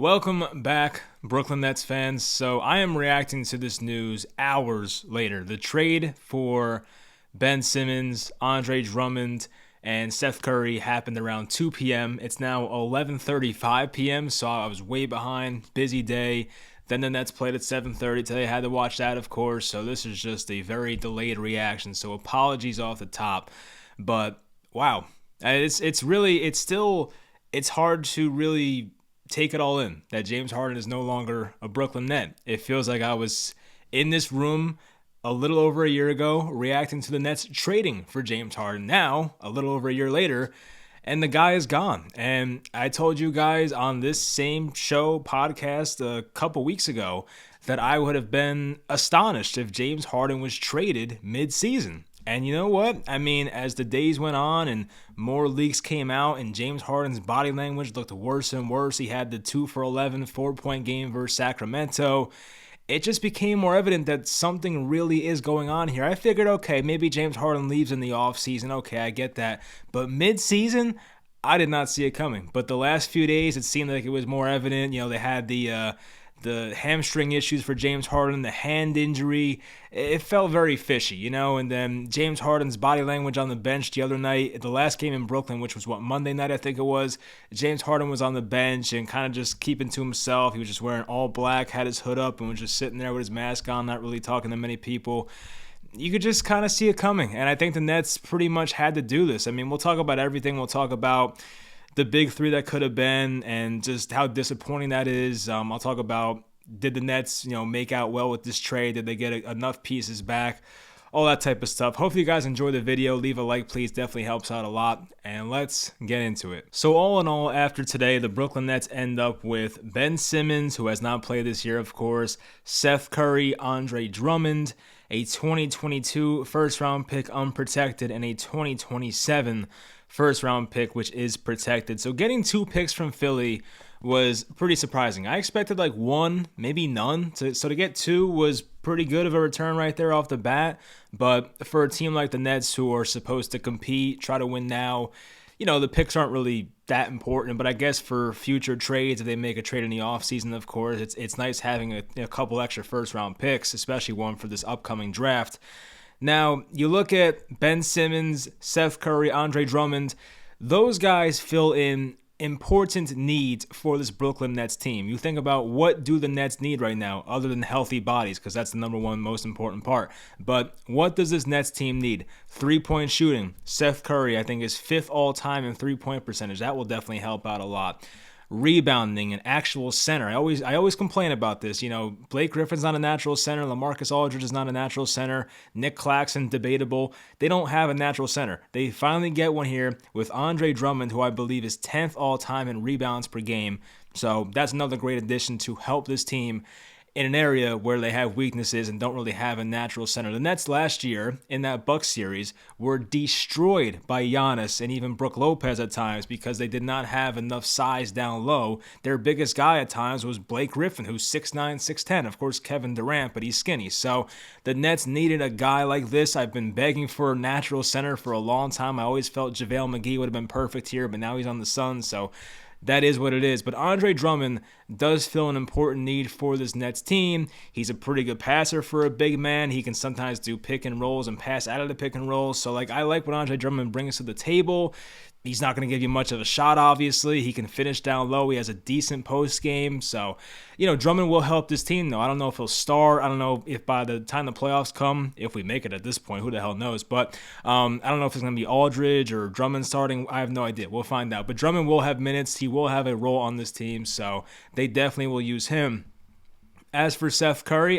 Welcome back, Brooklyn Nets fans. So I am reacting to this news hours later. The trade for Ben Simmons, Andre Drummond, and Seth Curry happened around 2 p.m. It's now 11:35 p.m., so I was way behind. Busy day. Then the Nets played at 7:30 today. I had to watch that, of course. So this is just a very delayed reaction. So apologies off the top. But wow, it's hard to really take it all in that James Harden is no longer a Brooklyn Net. It feels like I was in this room a little over a year ago reacting to the Nets trading for James Harden. Now, a little over a year later, and the guy is gone. And I told you guys on this same show podcast a couple weeks ago that I would have been astonished if James Harden was traded mid-season. And you know what? I mean, as the days went on and more leaks came out and James Harden's body language looked worse and worse, he had the 2 for 11 4-point game versus Sacramento. It just became more evident that something really is going on here. I figured, okay, maybe James Harden leaves in the offseason. Okay, I get that. But mid-season, I did not see it coming. But the last few days, it seemed like it was more evident. You know, they had the hamstring issues for James Harden, the hand injury. It felt very fishy, you know, and then James Harden's body language on the bench the other night, the last game in Brooklyn, which was Monday night, I think it was. James Harden was on the bench and kind of just keeping to himself. He was just wearing all black, had his hood up, and was just sitting there with his mask on, not really talking to many people. You could just kind of see it coming, and I think the Nets pretty much had to do this. I mean, we'll talk about everything. We'll talk about the big three that could have been and just how disappointing that is. I'll talk about, did the Nets, make out well with this trade? Did they get enough pieces back? All that type of stuff. Hopefully you guys enjoy the video. Leave a like, please. Definitely helps out a lot. And let's get into it. So all in all, after today, the Brooklyn Nets end up with Ben Simmons, who has not played this year, of course, Seth Curry, Andre Drummond, a 2022 first-round pick unprotected, and a 2027 first-round pick, which is protected. So getting 2 picks from Philly was pretty surprising. I expected like 1, maybe none. So to get 2 was pretty good of a return right there off the bat. But for a team like the Nets, who are supposed to compete, try to win now, the picks aren't really that important. But I guess for future trades, if they make a trade in the offseason, of course, it's nice having a couple extra first-round picks, especially one for this upcoming draft. Now, you look at Ben Simmons, Seth Curry, Andre Drummond. Those guys fill in important needs for this Brooklyn Nets team. You think about, what do the Nets need right now other than healthy bodies, because that's the number one most important part. But what does this Nets team need? 3-point shooting. Seth Curry, I think, is 5th all-time in 3-point percentage. That will definitely help out a lot. Rebounding, an actual center. I always complain about this. Blake Griffin's not a natural center. LaMarcus Aldridge is not a natural center. Nick Claxton, debatable. They don't have a natural center. They finally get one here with Andre Drummond, who I believe is 10th all-time in rebounds per game. So that's another great addition to help this team in an area where they have weaknesses and don't really have a natural center. The Nets last year in that Bucks series were destroyed by Giannis and even Brook Lopez at times because they did not have enough size down low. Their biggest guy at times was Blake Griffin, who's 6'9", 6'10". Of course, Kevin Durant, but he's skinny. So the Nets needed a guy like this. I've been begging for a natural center for a long time. I always felt JaVale McGee would have been perfect here, but now he's on the Suns, so that is what it is. But Andre Drummond does fill an important need for this Nets team. He's a pretty good passer for a big man. He can sometimes do pick and rolls and pass out of the pick and rolls. So I like what Andre Drummond brings to the table. He's not going to give you much of a shot, obviously. He can finish down low. He has a decent post game. So, Drummond will help this team, though. I don't know if he'll start. I don't know if by the time the playoffs come, if we make it at this point, who the hell knows. But I don't know if it's going to be Aldridge or Drummond starting. I have no idea. We'll find out. But Drummond will have minutes. He will have a role on this team. So they definitely will use him. As for Seth Curry,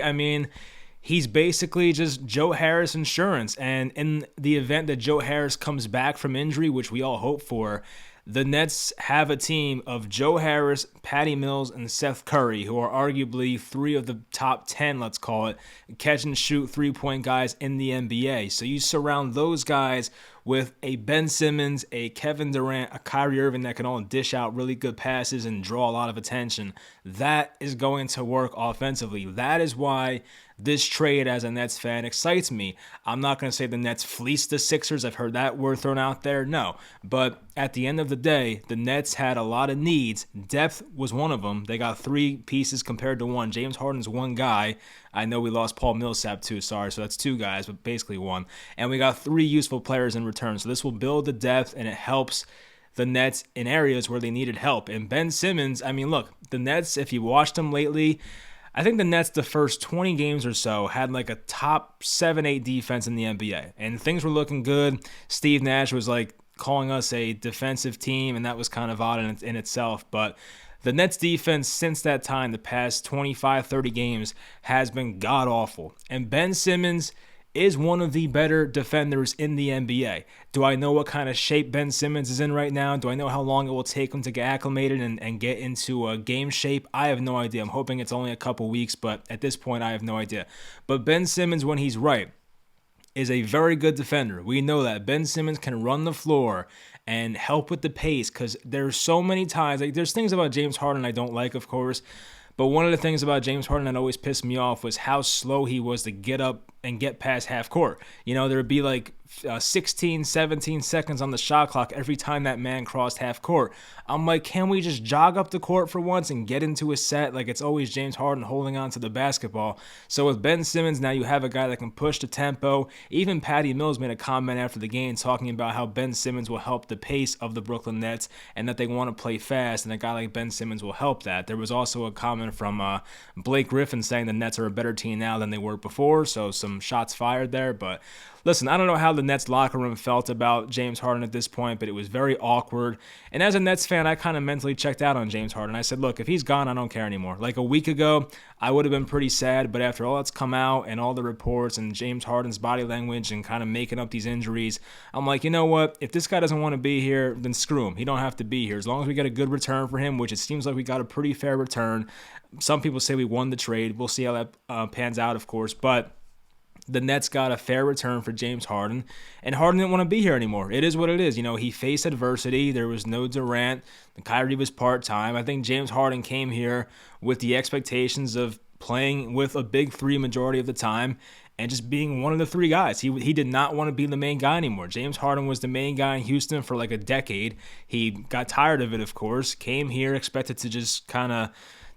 he's basically just Joe Harris insurance. And in the event that Joe Harris comes back from injury, which we all hope for, the Nets have a team of Joe Harris, Patty Mills, and Seth Curry, who are arguably 3 of the top 10, let's call it, catch and shoot 3-point guys in the NBA. So you surround those guys with a Ben Simmons, a Kevin Durant, a Kyrie Irving that can all dish out really good passes and draw a lot of attention, that is going to work offensively. That is why this trade, as a Nets fan, excites me. I'm not going to say the Nets fleeced the Sixers. I've heard that word thrown out there. No. But at the end of the day, the Nets had a lot of needs. Depth was one of them. They got 3 pieces compared to 1. James Harden's 1 guy. I know we lost Paul Millsap too, sorry, so that's 2 guys, but basically 1. And we got 3 useful players in return. So this will build the depth, and it helps the Nets in areas where they needed help. And Ben Simmons, I mean, look, the Nets, if you watched them lately, I think the Nets, the first 20 games or so, had like a top 7-8 defense in the NBA. And things were looking good. Steve Nash was like calling us a defensive team, and that was kind of odd in itself. But the Nets defense since that time, the past 25, 30 games, has been god-awful. And Ben Simmons is one of the better defenders in the NBA. Do I know what kind of shape Ben Simmons is in right now? Do I know how long it will take him to get acclimated and get into a game shape? I have no idea. I'm hoping it's only a couple weeks, but at this point, I have no idea. But Ben Simmons, when he's right, is a very good defender. We know that. Ben Simmons can run the floor and help with the pace, because there's so many times, like there's things about James Harden I don't like, of course, but one of the things about James Harden that always pissed me off was how slow he was to get up and get past half court. You know, there would be like 16, 17 seconds on the shot clock every time that man crossed half court. I'm like, can we just jog up the court for once and get into a set? Like, it's always James Harden holding on to the basketball. So with Ben Simmons, now you have a guy that can push the tempo. Even Patty Mills made a comment after the game talking about how Ben Simmons will help the pace of the Brooklyn Nets and that they want to play fast, and a guy like Ben Simmons will help that. There was also a comment from Blake Griffin saying the Nets are a better team now than they were before, so some shots fired there. But listen, I don't know how the Nets locker room felt about James Harden at this point, but it was very awkward. And as a Nets fan, I kind of mentally checked out on James Harden. I said, look, if he's gone, I don't care anymore. Like a week ago, I would have been pretty sad, but after all that's come out and all the reports and James Harden's body language and kind of making up these injuries, I'm like, you know what? If this guy doesn't want to be here, then screw him. He don't have to be here. As long as we get a good return for him, which it seems like we got a pretty fair return. Some people say we won the trade. We'll see how that pans out, of course, but the Nets got a fair return for James Harden, and Harden didn't want to be here anymore. It is what it is. You know, he faced adversity. There was no Durant. The Kyrie was part-time. I think James Harden came here with the expectations of playing with a big 3 majority of the time and just being one of the 3 guys. He did not want to be the main guy anymore. James Harden was the main guy in Houston for like a decade. He got tired of it, of course, came here, expected to just kind of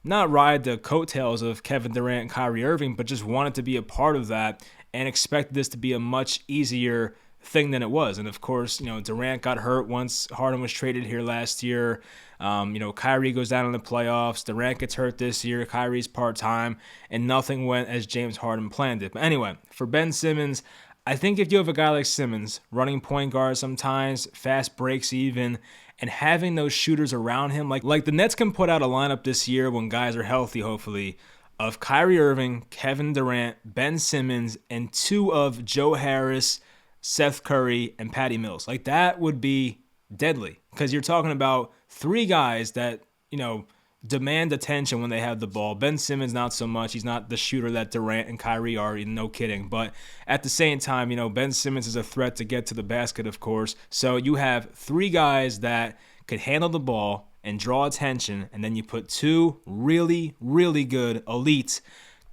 not ride the coattails of Kevin Durant and Kyrie Irving, but just wanted to be a part of that and expected this to be a much easier thing than it was. And of course, you know, Durant got hurt once Harden was traded here last year. Kyrie goes down in the playoffs. Durant gets hurt this year. Kyrie's part-time, and nothing went as James Harden planned it. But anyway, for Ben Simmons, I think if you have a guy like Simmons, running point guard sometimes, fast breaks even, and having those shooters around him, like the Nets can put out a lineup this year when guys are healthy, hopefully, of Kyrie Irving, Kevin Durant, Ben Simmons, and 2 of Joe Harris, Seth Curry, and Patty Mills. Like, that would be deadly, because you're talking about 3 guys that, you know, demand attention when they have the ball. Ben Simmons, not so much. He's not the shooter that Durant and Kyrie are, no kidding. But at the same time, you know, Ben Simmons is a threat to get to the basket, of course. So you have 3 guys that could handle the ball and draw attention, and then you put 2 really, really good elite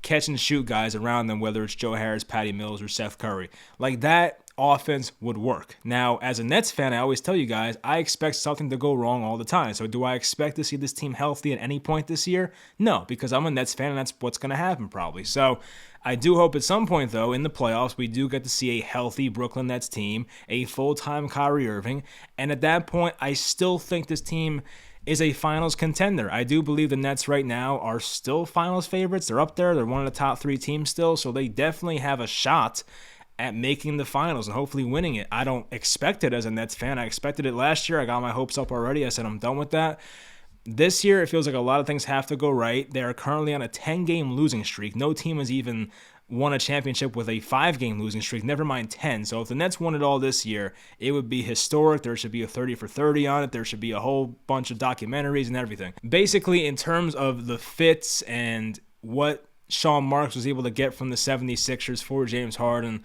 catch and shoot guys around them, whether it's Joe Harris, Patty Mills, or Seth Curry. Like, that offense would work. Now, as a Nets fan, I always tell you guys, I expect something to go wrong all the time. So do I expect to see this team healthy at any point this year? No, because I'm a Nets fan and that's what's going to happen probably. So I do hope at some point, though, in the playoffs, we do get to see a healthy Brooklyn Nets team, a full-time Kyrie Irving. And at that point, I still think this team is a finals contender. I do believe the Nets right now are still finals favorites. They're up there. They're one of the top 3 teams still. So they definitely have a shot at making the finals and hopefully winning it. I don't expect it as a Nets fan. I expected it last year. I got my hopes up already. I said I'm done with that. This year, it feels like a lot of things have to go right. They are currently on a 10-game losing streak. No team has even won a championship with a 5-game losing streak, never mind 10. So if the Nets won it all this year, it would be historic. There should be a 30 for 30 on it. There should be a whole bunch of documentaries and everything. Basically, in terms of the fits and what Sean Marks was able to get from the 76ers for James Harden,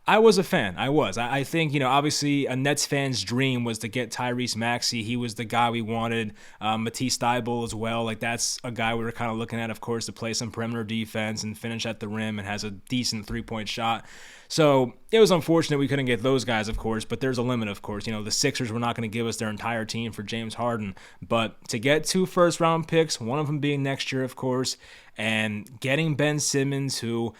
I was a fan. I was. I think, obviously a Nets fan's dream was to get Tyrese Maxey. He was the guy we wanted. Matisse Thybulle as well. Like, that's a guy we were kind of looking at, of course, to play some perimeter defense and finish at the rim and has a decent three-point shot. So it was unfortunate we couldn't get those guys, of course, but there's a limit, of course. The Sixers were not going to give us their entire team for James Harden. But to get 2 first-round picks, one of them being next year, of course, and getting Ben Simmons, who,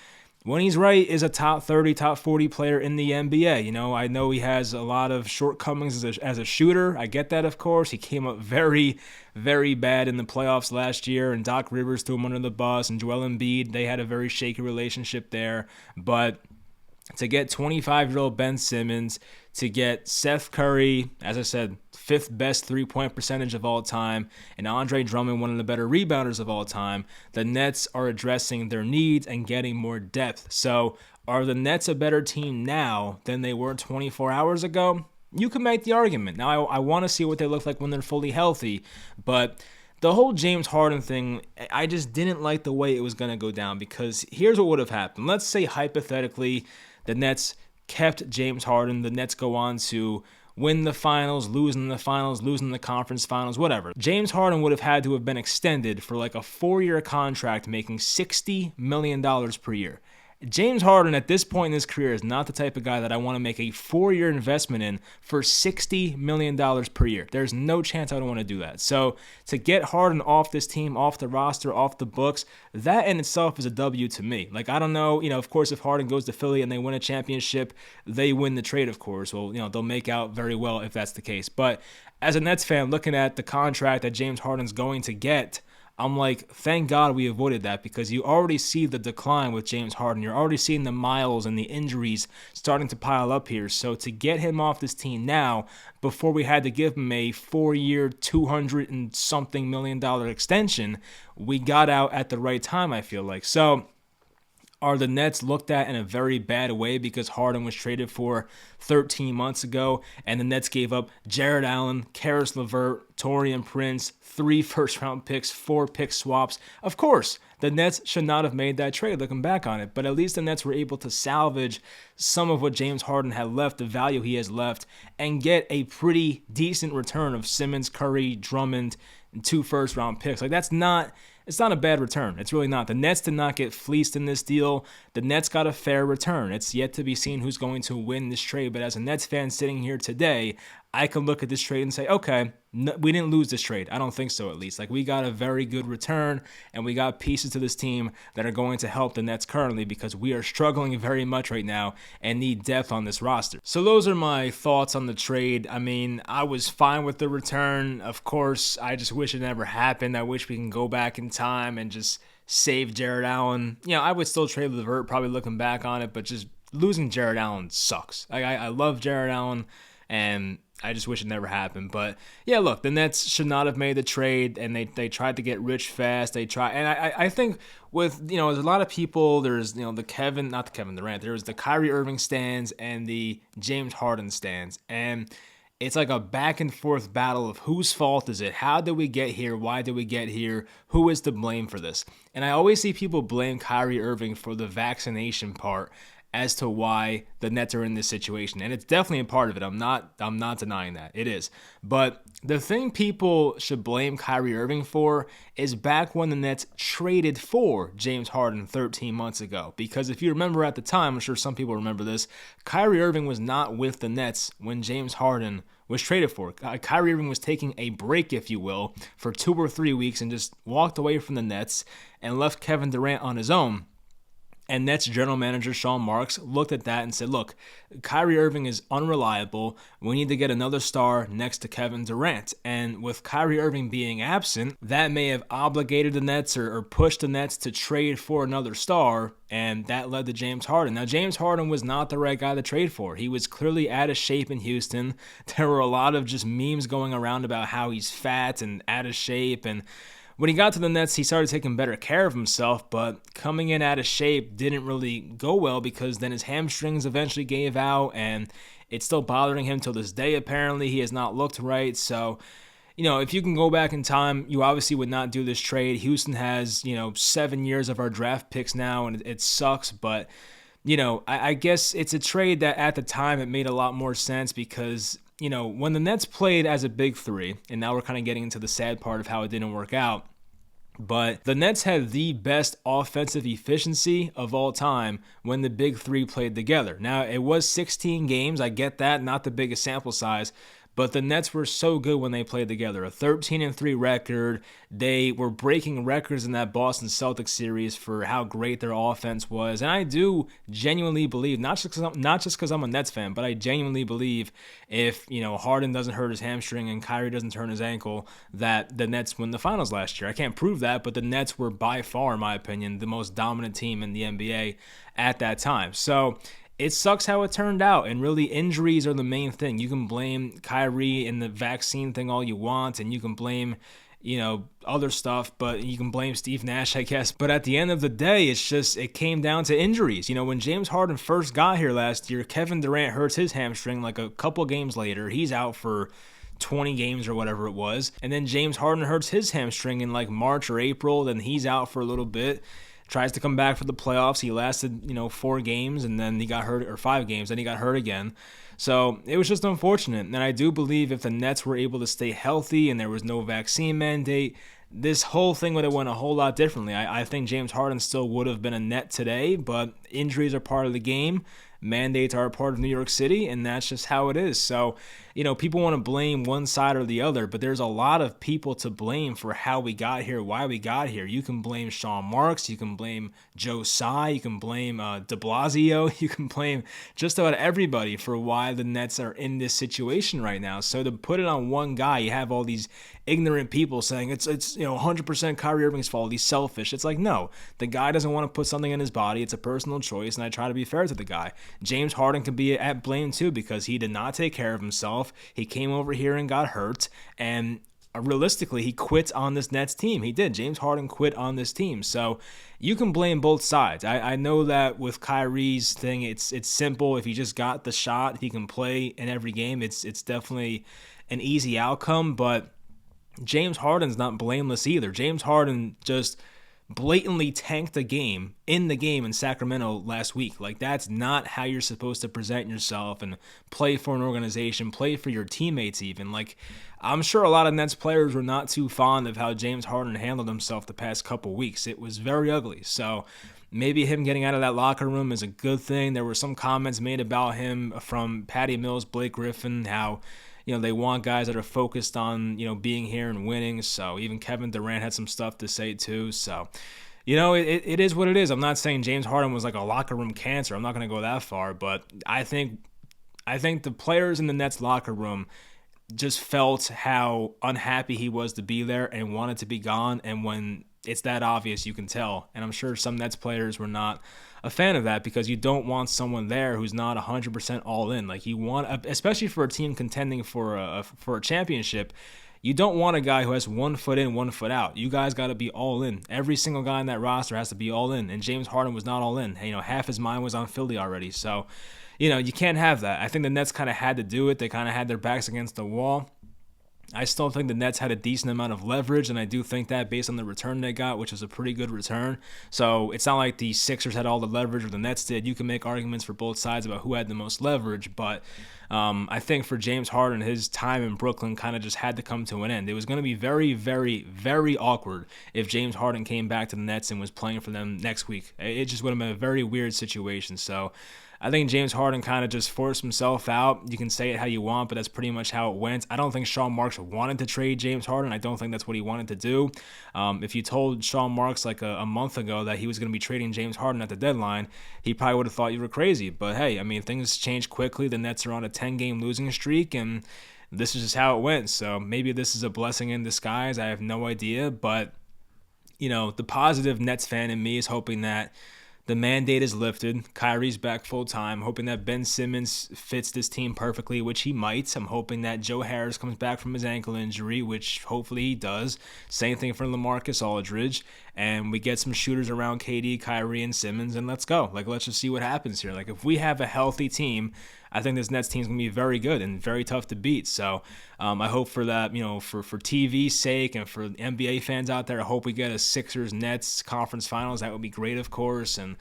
when he's right, is a top 30, top 40 player in the NBA. I know he has a lot of shortcomings as a shooter. I get that, of course. He came up very, very bad in the playoffs last year, and Doc Rivers threw him under the bus, and Joel Embiid, they had a very shaky relationship there. But to get 25-year-old Ben Simmons, to get Seth Curry, as I said, 5th best three-point percentage of all time, and Andre Drummond, one of the better rebounders of all time, the Nets are addressing their needs and getting more depth. So are the Nets a better team now than they were 24 hours ago? You can make the argument. Now, I want to see what they look like when they're fully healthy, but the whole James Harden thing, I just didn't like the way it was going to go down, because here's what would have happened. Let's say, hypothetically, the Nets kept James Harden. The Nets go on to win the finals, losing the conference finals, whatever. James Harden would have had to have been extended for like a 4-year contract making $60 million per year. James Harden at this point in his career is not the type of guy that I want to make a 4-year investment in for $60 million per year. There's no chance I don't want to do that. So to get Harden off this team, off the roster, off the books, that in itself is a W to me. Like, I don't know, of course, if Harden goes to Philly and they win a championship, they win the trade, of course. Well, they'll make out very well if that's the case. But as a Nets fan, looking at the contract that James Harden's going to get, I'm like, thank God we avoided that, because you already see the decline with James Harden. You're already seeing the miles and the injuries starting to pile up here. So to get him off this team now, before we had to give him a 4-year, $200 and something million extension, we got out at the right time, I feel like. So are the Nets looked at in a very bad way because Harden was traded for 13 months ago, and the Nets gave up Jared Allen, Karis LeVert, Taurean Prince, 3 first-round picks, 4 pick swaps? Of course, the Nets should not have made that trade, looking back on it, but at least the Nets were able to salvage some of what James Harden had left, the value he has left, and get a pretty decent return of Simmons, Curry, Drummond, and 2 first-round picks. Like, it's not a bad return. It's really not. The Nets did not get fleeced in this deal. The Nets got a fair return. It's yet to be seen who's going to win this trade. But as a Nets fan sitting here today, I can look at this trade and say, okay, we didn't lose this trade. I don't think so, at least. Like, we got a very good return, and we got pieces to this team that are going to help the Nets currently, because we are struggling very much right now and need depth on this roster. So those are my thoughts on the trade. I mean, I was fine with the return. Of course, I just wish it never happened. I wish we can go back in time and just save Jared Allen. I would still trade LeVert, probably looking back on it, but just losing Jared Allen sucks. I love Jared Allen, and I just wish it never happened. But yeah, look, the Nets should not have made the trade, and they tried to get rich fast. And I think with, there's a lot of people, there's, not the Kevin Durant, there was the Kyrie Irving stands and the James Harden stands. And it's like a back and forth battle of whose fault is it? How did we get here? Why did we get here? Who is to blame for this? And I always see people blame Kyrie Irving for the vaccination part as to why the Nets are in this situation. And it's definitely a part of it. I'm not denying that. It is. But the thing people should blame Kyrie Irving for is back when the Nets traded for James Harden 13 months ago. Because if you remember at the time, I'm sure some people remember this, Kyrie Irving was not with the Nets when James Harden was traded for. Kyrie Irving was taking a break, if you will, for 2 or 3 weeks and just walked away from the Nets and left Kevin Durant on his own. And Nets general manager Sean Marks looked at that and said, look, Kyrie Irving is unreliable. We need to get another star next to Kevin Durant. And with Kyrie Irving being absent, that may have obligated the Nets or pushed the Nets to trade for another star, and that led to James Harden. Now, James Harden was not the right guy to trade for. He was clearly out of shape in Houston. There were a lot of just memes going around about how he's fat and out of shape, and when he got to the Nets, he started taking better care of himself, but coming in out of shape didn't really go well, because then his hamstrings eventually gave out, and it's still bothering him till this day. Apparently, he has not looked right. So, if you can go back in time, you obviously would not do this trade. Houston has, 7 years of our draft picks now, and it sucks, but I guess it's a trade that at the time it made a lot more sense because, when the Nets played as a big three, and now we're kind of getting into the sad part of how it didn't work out, but the Nets had the best offensive efficiency of all time when the big three played together. Now, it was 16 games. I get that, not the biggest sample size. But the Nets were so good when they played together. A 13-3 record. They were breaking records in that Boston Celtics series for how great their offense was. And I do genuinely believe, not just because I'm a Nets fan, but I genuinely believe if, Harden doesn't hurt his hamstring and Kyrie doesn't turn his ankle, that the Nets win the finals last year. I can't prove that, but the Nets were by far, in my opinion, the most dominant team in the NBA at that time. So it sucks how it turned out, and really injuries are the main thing. You can blame Kyrie and the vaccine thing all you want, and you can blame, other stuff, but you can blame Steve Nash, I guess. But at the end of the day, it came down to injuries. When James Harden first got here last year, Kevin Durant hurts his hamstring like a couple games later. He's out for 20 games or whatever it was. And then James Harden hurts his hamstring in like March or April, then he's out for a little bit. Tries to come back for the playoffs. He lasted, 4 games, and then he got hurt, or 5 games, then he got hurt again. So it was just unfortunate. And I do believe if the Nets were able to stay healthy and there was no vaccine mandate, this whole thing would have went a whole lot differently. I think James Harden still would have been a Net today, but injuries are part of the game. Mandates are a part of New York City, and that's just how it is. So, people want to blame one side or the other, but there's a lot of people to blame for how we got here, why we got here. You can blame Sean Marks, you can blame Joe Tsai, you can blame de Blasio, you can blame just about everybody for why the Nets are in this situation right now. So to put it on one guy, you have all these ignorant people saying it's 100% Kyrie Irving's fault, he's selfish. It's like, no, the guy doesn't want to put something in his body. It's a personal choice, and I try to be fair to the guy. James Harden can be at blame too because he did not take care of himself. He came over here and got hurt, and realistically, he quit on this Nets team. He did. James Harden quit on this team. So you can blame both sides. I know that with Kyrie's thing, it's simple. If he just got the shot, he can play in every game. It's definitely an easy outcome, but James Harden's not blameless either. James Harden just blatantly tanked the game in Sacramento last week. Like, that's not how you're supposed to present yourself and play for an organization, play for your teammates even. Like, I'm sure a lot of Nets players were not too fond of how James Harden handled himself the past couple weeks. It was very ugly. So maybe him getting out of that locker room is a good thing. There were some comments made about him from Patty Mills, Blake Griffin, how they want guys that are focused on, being here and winning. So even Kevin Durant had some stuff to say too. So, it is what it is. I'm not saying James Harden was like a locker room cancer. I'm not going to go that far, but I think the players in the Nets locker room just felt how unhappy he was to be there and wanted to be gone. And when it's that obvious, you can tell. And I'm sure some Nets players were not a fan of that because you don't want someone there who's not 100% all in. Like, you want, especially for a team contending for a championship, you don't want a guy who has 1 foot in, 1 foot out. You guys got to be all in. Every single guy in that roster has to be all in. And James Harden was not all in. Half his mind was on Philly already. So, you can't have that. I think the Nets kind of had to do it. They kind of had their backs against the wall. I still think the Nets had a decent amount of leverage, and I do think that based on the return they got, which was a pretty good return. So it's not like the Sixers had all the leverage or the Nets did. You can make arguments for both sides about who had the most leverage, but I think for James Harden, his time in Brooklyn kind of just had to come to an end. It was going to be very, very, very awkward if James Harden came back to the Nets and was playing for them next week. It just would have been a very weird situation. So I think James Harden kind of just forced himself out. You can say it how you want, but that's pretty much how it went. I don't think Sean Marks wanted to trade James Harden. I don't think that's what he wanted to do. If you told Sean Marks like a month ago that he was going to be trading James Harden at the deadline, he probably would have thought you were crazy. But hey, things change quickly. The Nets are on a 10-game losing streak, and this is just how it went. So maybe this is a blessing in disguise. I have no idea. But, the positive Nets fan in me is hoping that the mandate is lifted. Kyrie's back full-time. Hoping that Ben Simmons fits this team perfectly, which he might. I'm hoping that Joe Harris comes back from his ankle injury, which hopefully he does. Same thing for LaMarcus Aldridge. And we get some shooters around KD, Kyrie, and Simmons, and let's go. Let's just see what happens here. If we have a healthy team, I think this Nets team is going to be very good and very tough to beat. So I hope for that, for TV's sake and for NBA fans out there, I hope we get a Sixers-Nets conference finals. That would be great, of course. And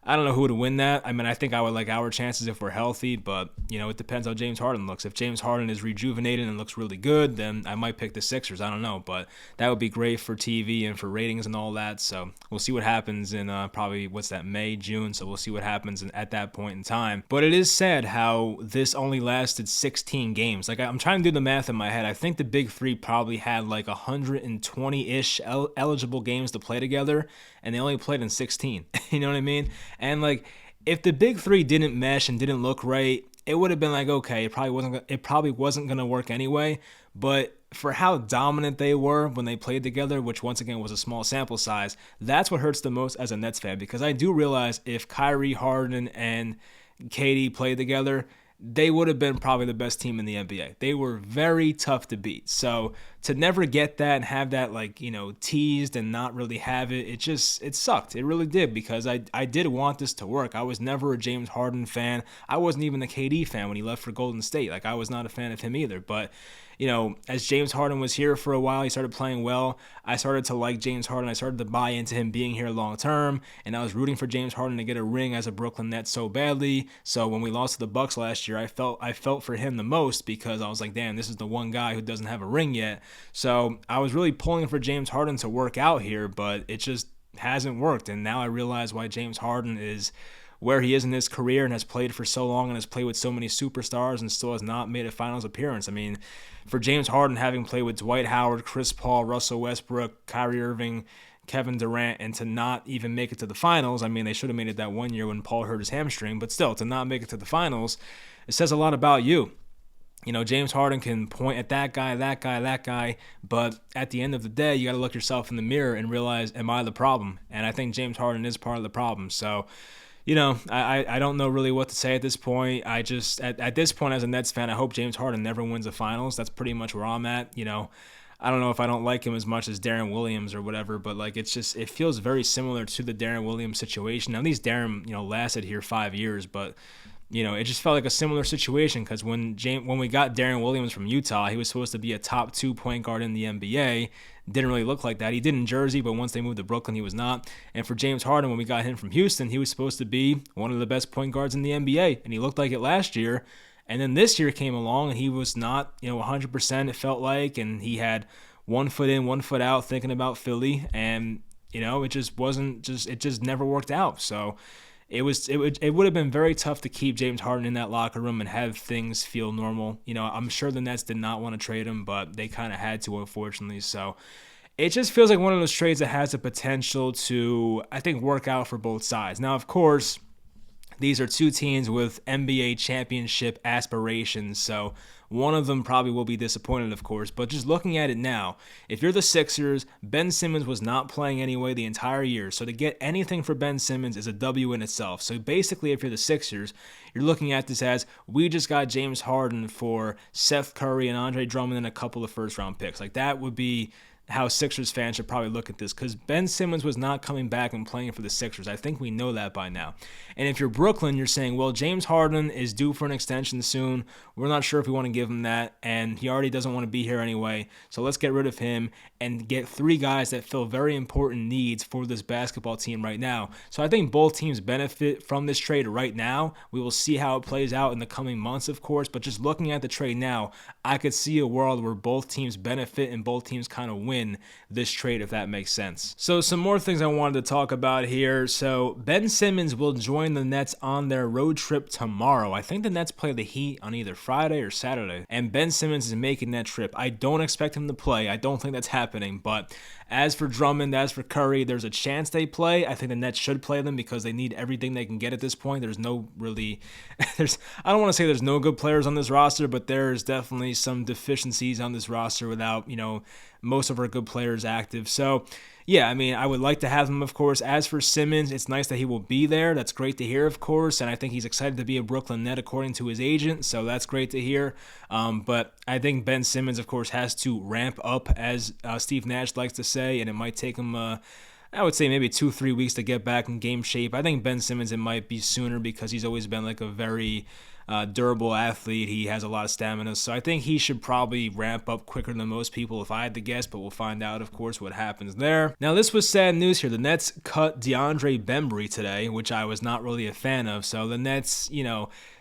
I don't know who would win that. I mean, I think I would like our chances if we're healthy, but, it depends how James Harden looks. If James Harden is rejuvenated and looks really good, then I might pick the Sixers. I don't know, but that would be great for TV and for ratings and all that. So we'll see what happens in probably, May, June. So we'll see what happens at that point in time. But it is sad how this only lasted 16 games. Like, I'm trying to do the math in my head. I think the Big Three probably had like 120-ish eligible games to play together, and they only played in 16. You know what I mean? And like, if the Big Three didn't mesh and didn't look right, it would have been like, okay, it probably wasn't gonna work anyway. But for how dominant they were when they played together, which once again was a small sample size, that's what hurts the most as a Nets fan, because I do realize if Kyrie, Harden, and KD played together, they would have been probably the best team in the NBA. They were very tough to beat. So to never get that and have that teased and not really have it, it sucked. It really did, because I did want this to work. I was never a James Harden fan. I wasn't even a KD fan when he left for Golden State. Like, I was not a fan of him either. But as James Harden was here for a while, he started playing well. I started to like James Harden. I started to buy into him being here long term, and I was rooting for James Harden to get a ring as a Brooklyn Net so badly. So when we lost to the Bucks last year, I felt for him the most, because I was like, damn, this is the one guy who doesn't have a ring yet. So I was really pulling for James Harden to work out here, but it just hasn't worked. And now I realize why James Harden is where he is in his career and has played for so long and has played with so many superstars and still has not made a finals appearance. I mean, for James Harden, having played with Dwight Howard, Chris Paul, Russell Westbrook, Kyrie Irving, Kevin Durant, and to not even make it to the finals, I mean, they should have made it that one year when Paul hurt his hamstring, but still, to not make it to the finals, it says a lot about you. James Harden can point at that guy, but at the end of the day, you got to look yourself in the mirror and realize, am I the problem? And I think James Harden is part of the problem. So, I don't know really what to say at this point. I just, at this point as a Nets fan, I hope James Harden never wins the finals. That's pretty much where I'm at. I don't know if I don't like him as much as Darren Williams or whatever, but like, it feels very similar to the Darren Williams situation. Now, at least Darren, lasted here 5 years, but it just felt like a similar situation, because when we got Darren Williams from Utah, he was supposed to be a top 2 point guard in the NBA. Didn't really look like that. He did in Jersey, but once they moved to Brooklyn, he was not. And for James Harden, when we got him from Houston, he was supposed to be one of the best point guards in the NBA, and he looked like it last year. And then this year came along, and he was not, 100%, it felt like, and he had 1 foot in, 1 foot out, thinking about Philly, and it just never worked out. So it would have been very tough to keep James Harden in that locker room and have things feel normal. I'm sure the Nets did not want to trade him, but they kind of had to, unfortunately. So it just feels like one of those trades that has the potential to, I think, work out for both sides. Now, of course, these are two teams with NBA championship aspirations, so one of them probably will be disappointed, of course. But just looking at it now, if you're the Sixers, Ben Simmons was not playing anyway the entire year, so to get anything for Ben Simmons is a W in itself. So basically, if you're the Sixers, you're looking at this as, we just got James Harden for Seth Curry and Andre Drummond and a couple of first-round picks. Like, that would be how Sixers fans should probably look at this, because Ben Simmons was not coming back and playing for the Sixers. I think we know that by now. And if you're Brooklyn, you're saying, well, James Harden is due for an extension soon. We're not sure if we want to give him that, and he already doesn't want to be here anyway, so let's get rid of him and get 3 guys that fill very important needs for this basketball team right now. So I think both teams benefit from this trade right now. We will see how it plays out in the coming months, of course, but just looking at the trade now, I could see a world where both teams benefit and both teams kind of win this trade, if that makes sense. So some more things I wanted to talk about here. So Ben Simmons will join the Nets on their road trip tomorrow. I think the Nets play the Heat on either Friday or Saturday, and Ben Simmons is making that trip. I don't expect him to play. I don't think that's happening, but as for Drummond, as for Curry, there's a chance they play. I think the Nets should play them because they need everything they can get at this point. There's no really, I don't want to say there's no good players on this roster, but there's definitely some deficiencies on this roster without, most of our good players active. So, yeah, I mean, I would like to have him, of course. As for Simmons, it's nice that he will be there. That's great to hear, of course, and I think he's excited to be a Brooklyn Net according to his agent, so that's great to hear. But I think Ben Simmons, of course, has to ramp up, as Steve Nash likes to say, and it might take him I would say maybe 2-3 weeks to get back in game shape. I think Ben Simmons, it might be sooner because he's always been like a very durable athlete. He has a lot of stamina, so I think he should probably ramp up quicker than most people if I had to guess, but we'll find out, of course, what happens there. Now, this was sad news here. The Nets cut DeAndre Bembry today, which I was not really a fan of. So the Nets,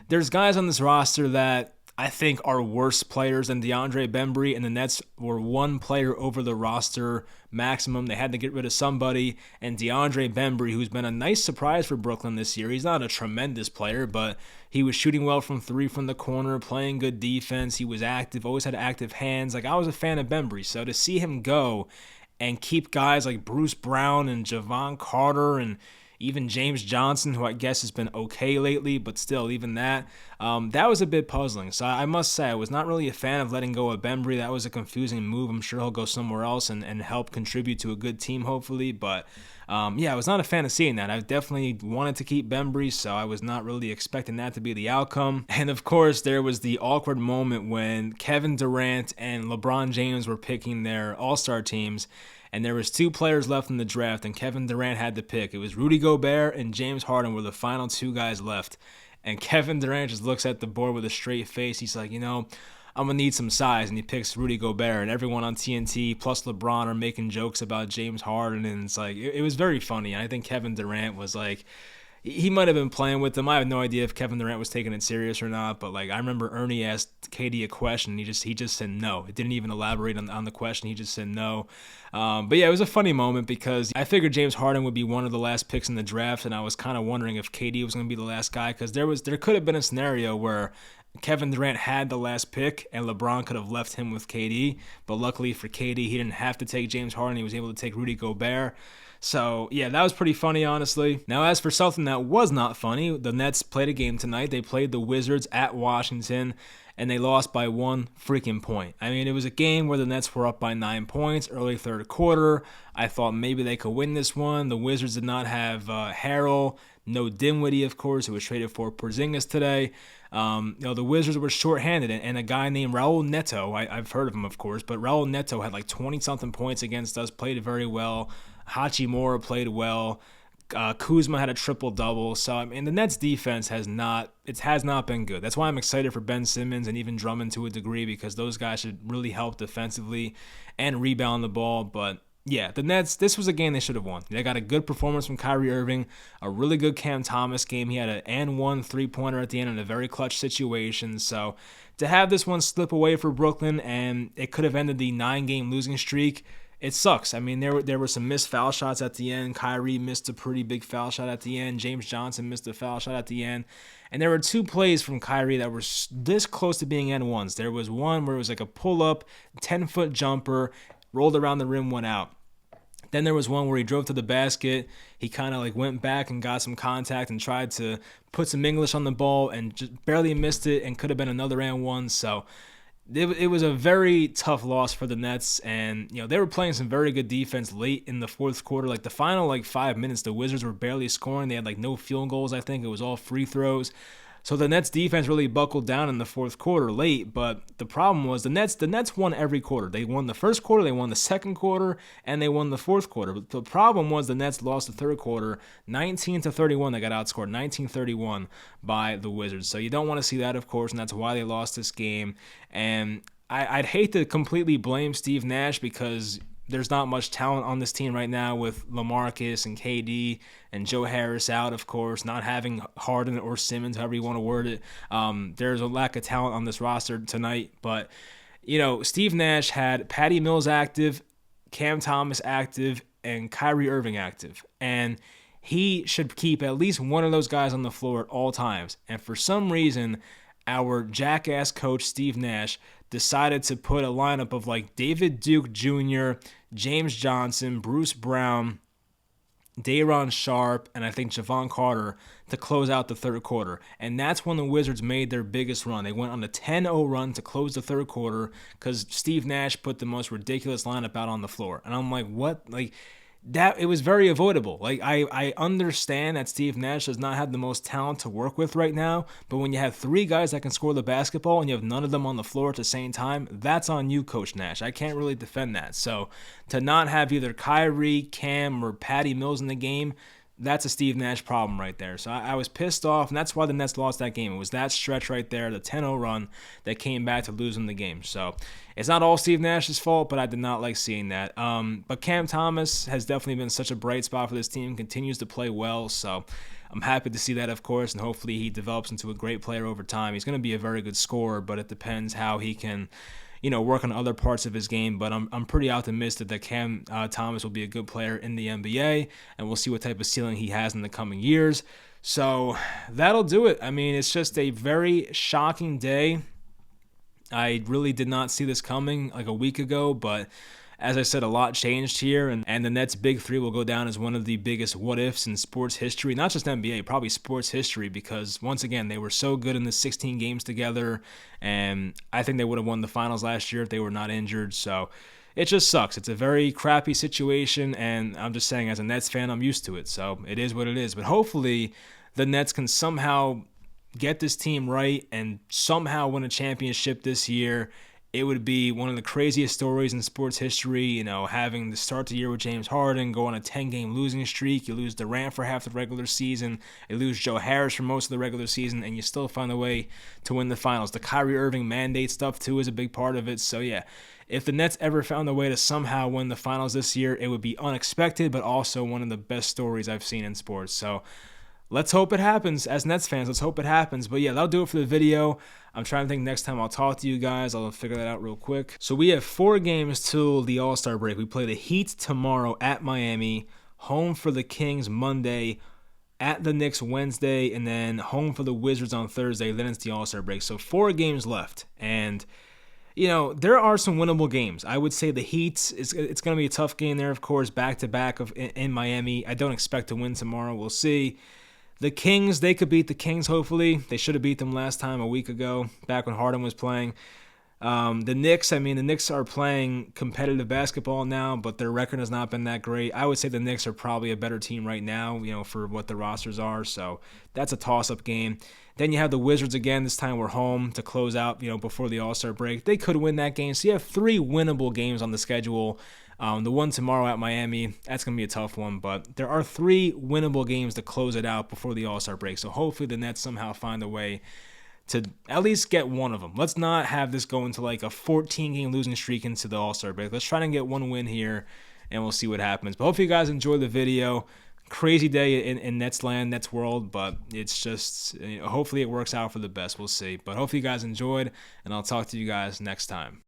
there's guys on this roster that I think are worse players than DeAndre Bembry, and the Nets were one player over the roster maximum. They had to get rid of somebody, and DeAndre Bembry, who's been a nice surprise for Brooklyn this year, he's not a tremendous player, but he was shooting well from three from the corner, playing good defense. He was active, always had active hands. I was a fan of Bembry, so to see him go and keep guys like Bruce Brown and Javon Carter and even James Johnson, who I guess has been okay lately, but still, even that was a bit puzzling. So I must say, I was not really a fan of letting go of Bembry. That was a confusing move. I'm sure he'll go somewhere else and help contribute to a good team, hopefully. But I was not a fan of seeing that. I definitely wanted to keep Bembry, so I was not really expecting that to be the outcome. And of course, there was the awkward moment when Kevin Durant and LeBron James were picking their All-Star teams, and there was two players left in the draft, and Kevin Durant had to pick. It was Rudy Gobert and James Harden were the final two guys left. And Kevin Durant just looks at the board with a straight face. He's like, I'm going to need some size. And he picks Rudy Gobert. And everyone on TNT plus LeBron are making jokes about James Harden. And it's like, it was very funny. And I think Kevin Durant was like, he might have been playing with them. I have no idea if Kevin Durant was taking it serious or not, but I remember Ernie asked KD a question. He just said no. It didn't even elaborate on the question. He just said no. But yeah, it was a funny moment because I figured James Harden would be one of the last picks in the draft, and I was kind of wondering if KD was going to be the last guy because there could have been a scenario where Kevin Durant had the last pick and LeBron could have left him with KD, but luckily for KD, he didn't have to take James Harden. He was able to take Rudy Gobert. So, yeah, that was pretty funny, honestly. Now, as for something that was not funny, the Nets played a game tonight. They played the Wizards at Washington, and they lost by 1 freaking point. I mean, it was a game where the Nets were up by 9 points early third quarter. I thought maybe they could win this one. The Wizards did not have Harrell, no Dinwiddie, of course, who was traded for Porzingis today. The Wizards were shorthanded, and a guy named Raul Neto, I've heard of him, of course, but Raul Neto had 20-something points against us, played very well. Hachimura played well. Kuzma had a triple-double. So, I mean, the Nets' defense has not been good. That's why I'm excited for Ben Simmons and even Drummond to a degree because those guys should really help defensively and rebound the ball. But, yeah, the Nets, this was a game they should have won. They got a good performance from Kyrie Irving, a really good Cam Thomas game. He had an and-one three-pointer at the end in a very clutch situation. So, to have this one slip away for Brooklyn and it could have ended the 9-game losing streak, it sucks. I mean, there were some missed foul shots at the end. Kyrie missed a pretty big foul shot at the end. James Johnson missed a foul shot at the end. And there were two plays from Kyrie that were this close to being N1s. There was one where it was like a pull-up, 10-foot jumper, rolled around the rim, went out. Then there was one where he drove to the basket. He kind of went back and got some contact and tried to put some English on the ball and just barely missed it and could have been another N1. So it was a very tough loss for the Nets, and they were playing some very good defense late in the fourth quarter. The final 5 minutes, the Wizards were barely scoring. They had no field goals. I think it was all free throws. So the Nets defense really buckled down in the fourth quarter late, but the problem was the Nets won every quarter. They won the first quarter, they won the second quarter, and they won the fourth quarter. But the problem was the Nets lost the third quarter 19-31. They got outscored 19-31 by the Wizards. So you don't want to see that, of course, and that's why they lost this game. And I'd hate to completely blame Steve Nash because there's not much talent on this team right now with LaMarcus and KD and Joe Harris out, of course, not having Harden or Simmons, however you want to word it. There's a lack of talent on this roster tonight. But, Steve Nash had Patty Mills active, Cam Thomas active, and Kyrie Irving active. And he should keep at least one of those guys on the floor at all times. And for some reason, our jackass coach, Steve Nash, decided to put a lineup of David Duke Jr., James Johnson, Bruce Brown, Day'Ron Sharpe, and I think Javon Carter to close out the third quarter. And that's when the Wizards made their biggest run. They went on a 10-0 run to close the third quarter because Steve Nash put the most ridiculous lineup out on the floor. And I'm like, what? That it was very avoidable. I understand that Steve Nash does not have the most talent to work with right now, but when you have three guys that can score the basketball and you have none of them on the floor at the same time, that's on you, Coach Nash. I can't really defend that. So to not have either Kyrie, Cam, or Patty Mills in the game, that's a Steve Nash problem right there. So I was pissed off, and that's why the Nets lost that game. It was that stretch right there, the 10-0 run that came back to losing the game. So it's not all Steve Nash's fault, but I did not like seeing that. But Cam Thomas has definitely been such a bright spot for this team, continues to play well. So I'm happy to see that, of course, and hopefully he develops into a great player over time. He's going to be a very good scorer, but it depends how he can work on other parts of his game. But I'm pretty optimistic that Cam Thomas will be a good player in the NBA, and we'll see what type of ceiling he has in the coming years. So that'll do it. I mean, it's just a very shocking day. I really did not see this coming like a week ago, but as I said, a lot changed here, and the Nets' big three will go down as one of the biggest what-ifs in sports history, not just NBA, probably sports history, because once again, they were so good in the 16 games together, and I think they would have won the finals last year if they were not injured, so it just sucks. It's a very crappy situation, and I'm just saying, as a Nets fan, I'm used to it, so it is what it is, but hopefully the Nets can somehow get this team right and somehow win a championship this year. It would be one of the craziest stories in sports history, having to start the year with James Harden, go on a 10-game losing streak. You lose Durant for half the regular season. You lose Joe Harris for most of the regular season, and you still find a way to win the finals. The Kyrie Irving mandate stuff, too, is a big part of it. So, yeah, if the Nets ever found a way to somehow win the finals this year, it would be unexpected, but also one of the best stories I've seen in sports. So, let's hope it happens. As Nets fans, let's hope it happens. But yeah, that'll do it for the video. I'm trying to think next time I'll talk to you guys. I'll figure that out real quick. So we have 4 games till the All-Star break. We play the Heat tomorrow at Miami, home for the Kings Monday, at the Knicks Wednesday, and then home for the Wizards on Thursday. Then it's the All-Star break. So 4 games left. And there are some winnable games. I would say the Heat, it's going to be a tough game there, of course, back-to-back in Miami. I don't expect to win tomorrow. We'll see. The Kings, they could beat the Kings, hopefully. They should have beat them last time a week ago, back when Harden was playing. The Knicks, the Knicks are playing competitive basketball now, but their record has not been that great. I would say the Knicks are probably a better team right now, for what the rosters are. So that's a toss-up game. Then you have the Wizards again. This time we're home to close out, before the All-Star break. They could win that game. So you have 3 winnable games on the schedule. The one tomorrow at Miami, that's going to be a tough one, but there are 3 winnable games to close it out before the All-Star break. So hopefully the Nets somehow find a way to at least get one of them. Let's not have this go into like a 14-game losing streak into the All-Star break. Let's try to get one win here, and we'll see what happens. But hopefully you guys enjoy the video. Crazy day in Nets land, Nets world, but it's just, hopefully it works out for the best. We'll see. But hopefully you guys enjoyed, and I'll talk to you guys next time.